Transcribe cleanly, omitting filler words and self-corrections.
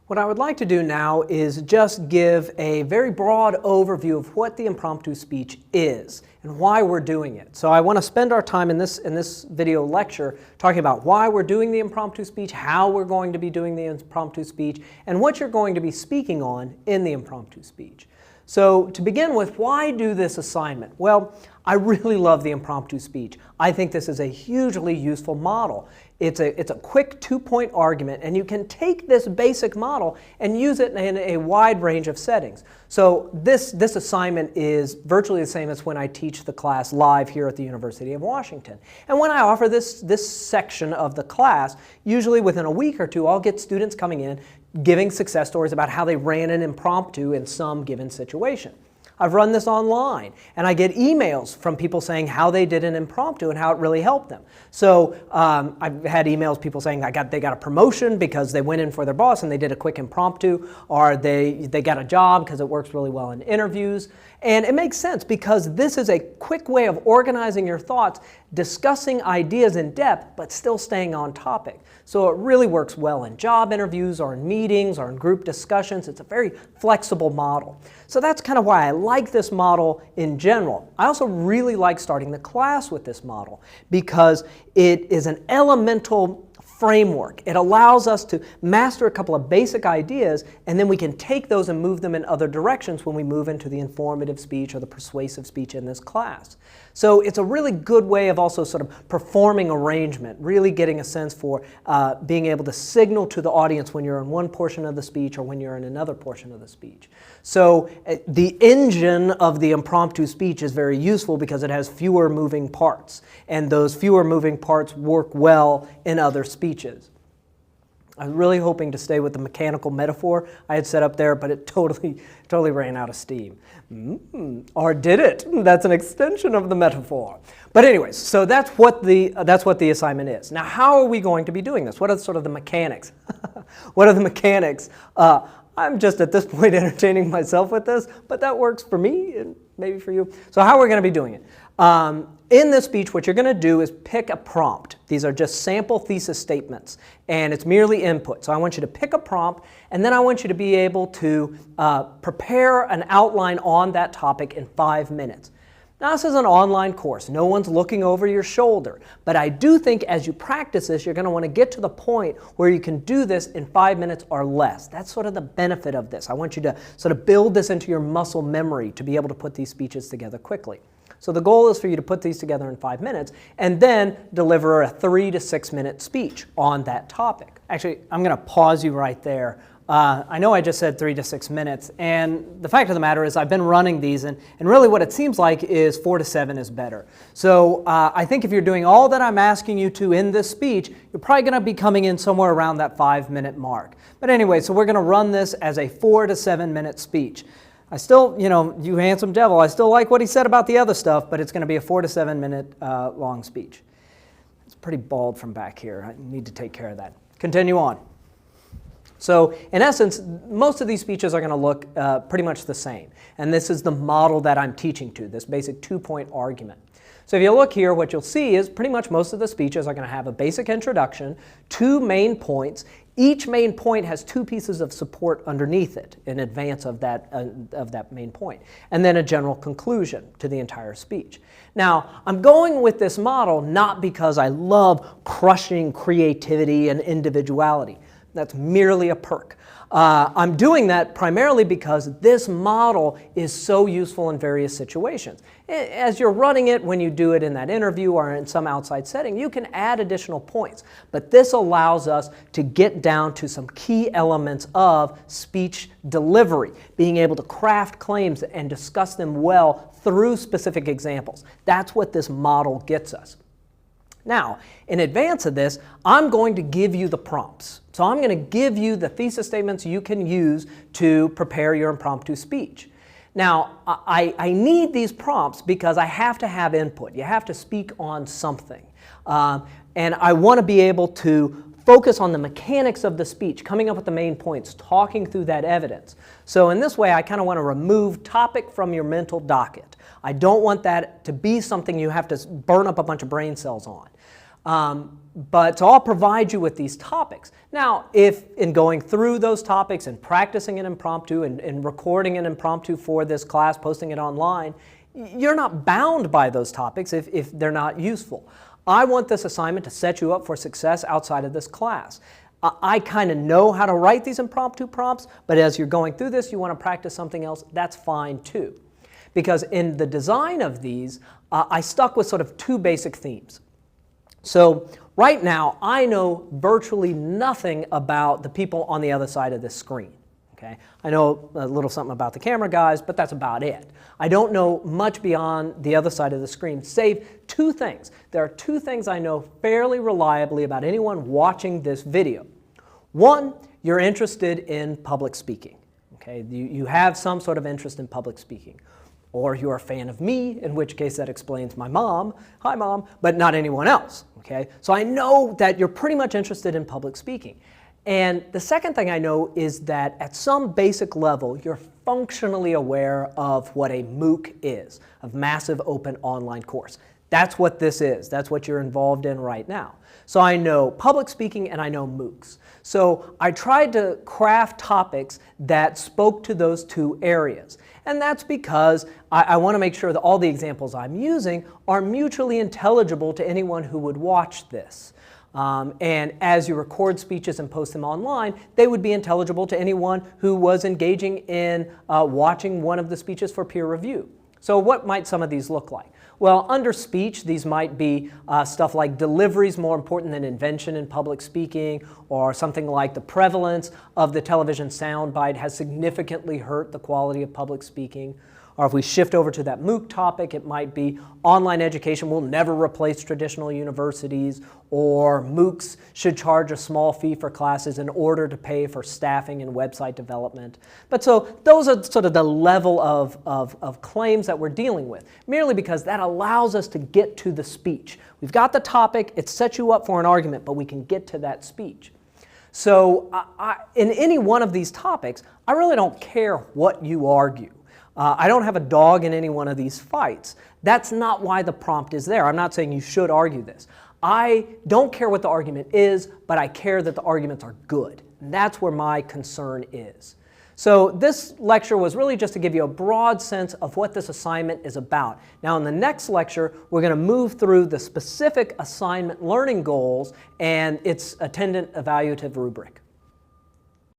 What I would like to do now is just give a very broad overview of what the impromptu speech is and why we're doing it. So I want to spend our time in this video lecture talking about why we're doing the impromptu speech, how we're going to be doing the impromptu speech, and what you're going to be speaking on in the impromptu speech. So to begin with, why do this assignment? Well, I really love the impromptu speech. I think this is a hugely useful model. It's a quick two-point argument, and you can take this basic model and use it in a wide range of settings. So this assignment is virtually the same as when I teach the class live here at the University of Washington. And when I offer this section of the class, usually within a week or two, I'll get students coming in giving success stories about how they ran an impromptu in some given situation. I've run this online, and I get emails from people saying how they did an impromptu and how it really helped them. So I've had emails, people saying they got a promotion because they went in for their boss and they did a quick impromptu, or they got a job because it works really well in interviews. And it makes sense because this is a quick way of organizing your thoughts, discussing ideas in depth, but still staying on topic. So it really works well in job interviews or in meetings or in group discussions. It's a very flexible model. So that's kind of why I like this model in general. I also really like starting the class with this model because it is an elemental framework. It allows us to master a couple of basic ideas, and then we can take those and move them in other directions when we move into the informative speech or the persuasive speech in this class. So it's a really good way of also sort of performing arrangement, really getting a sense for being able to signal to the audience when you're in one portion of the speech or when you're in another portion of the speech. So the engine of the impromptu speech is very useful because it has fewer moving parts, and those fewer moving parts work well in other speeches. I was really hoping to stay with the mechanical metaphor I had set up there, but it totally ran out of steam. Or did it? That's an extension of the metaphor. But anyways, so that's what the assignment is. Now, how are we going to be doing this? What are sort of the mechanics? What are the mechanics? I'm just at this point entertaining myself with this, but that works for me and maybe for you. So how are we going to be doing it? In this speech, what you're going to do is pick a prompt. These are just sample thesis statements, and it's merely input. So I want you to pick a prompt, and then I want you to be able to prepare an outline on that topic in 5 minutes. Now, this is an online course. No one's looking over your shoulder. But I do think as you practice this, you're going to want to get to the point where you can do this in 5 minutes or less. That's sort of the benefit of this. I want you to sort of build this into your muscle memory to be able to put these speeches together quickly. So the goal is for you to put these together in 5 minutes and then deliver a 3 to 6 minute speech on that topic. Actually, I'm going to pause you right there. I know I just said 3 to 6 minutes, and the fact of the matter is I've been running these, and really what it seems like is 4 to 7 is better. So I think if you're doing all that I'm asking you to in this speech, you're probably going to be coming in somewhere around that 5 minute mark. But anyway, so we're going to run this as a 4 to 7 minute speech. I still, you handsome devil, I still like what he said about the other stuff, but it's going to be a 4 to 7 minute long speech. It's pretty bald from back here. I need to take care of that. Continue on. So in essence, most of these speeches are going to look pretty much the same. And this is the model that I'm teaching to, this basic two-point argument. So if you look here, what you'll see is pretty much most of the speeches are going to have a basic introduction, 2 main points. Each main point has 2 pieces of support underneath it in advance of that main point, and then a general conclusion to the entire speech. Now, I'm going with this model not because I love crushing creativity and individuality. That's merely a perk. I'm doing that primarily because this model is so useful in various situations. As you're running it, when you do it in that interview or in some outside setting, you can add additional points. But this allows us to get down to some key elements of speech delivery, being able to craft claims and discuss them well through specific examples. That's what this model gets us. Now, in advance of this, I'm going to give you the prompts. So I'm going to give you the thesis statements you can use to prepare your impromptu speech. Now, I need these prompts because I have to have input. You have to speak on something. And I want to be able to focus on the mechanics of the speech, coming up with the main points, talking through that evidence. So in this way, I kind of want to remove topic from your mental docket. I don't want that to be something you have to burn up a bunch of brain cells on. So I'll provide you with these topics. Now, if in going through those topics and practicing an impromptu and recording an impromptu for this class, posting it online, you're not bound by those topics if they're not useful. I want this assignment to set you up for success outside of this class. I kind of know how to write these impromptu prompts, but as you're going through this, you want to practice something else, that's fine too. Because in the design of these, I stuck with sort of two basic themes. So right now, I know virtually nothing about the people on the other side of this screen. Okay? I know a little something about the camera guys, but that's about it. I don't know much beyond the other side of the screen, save two things. There are two things I know fairly reliably about anyone watching this video. One, you're interested in public speaking. Okay? You have some sort of interest in public speaking. Or you're a fan of me, in which case that explains my mom, hi mom, but not anyone else. Okay? So I know that you're pretty much interested in public speaking. And the second thing I know is that at some basic level, you're functionally aware of what a MOOC is, a massive open online course. That's what this is. That's what you're involved in right now. So I know public speaking and I know MOOCs. So I tried to craft topics that spoke to those two areas. And that's because I want to make sure that all the examples I'm using are mutually intelligible to anyone who would watch this. And as you record speeches and post them online, they would be intelligible to anyone who was engaging in watching one of the speeches for peer review. So what might some of these look like? Well, under speech, these might be stuff like delivery is more important than invention in public speaking, or something like the prevalence of the television soundbite has significantly hurt the quality of public speaking. Or if we shift over to that MOOC topic, it might be online education will never replace traditional universities, or MOOCs should charge a small fee for classes in order to pay for staffing and website development. But so those are sort of the level of claims that we're dealing with, merely because that allows us to get to the speech. We've got the topic, it sets you up for an argument, but we can get to that speech. So in any one of these topics, I really don't care what you argue. I don't have a dog in any one of these fights. That's not why the prompt is there. I'm not saying you should argue this. I don't care what the argument is, but I care that the arguments are good. And that's where my concern is. So this lecture was really just to give you a broad sense of what this assignment is about. Now in the next lecture, we're going to move through the specific assignment learning goals and its attendant evaluative rubric.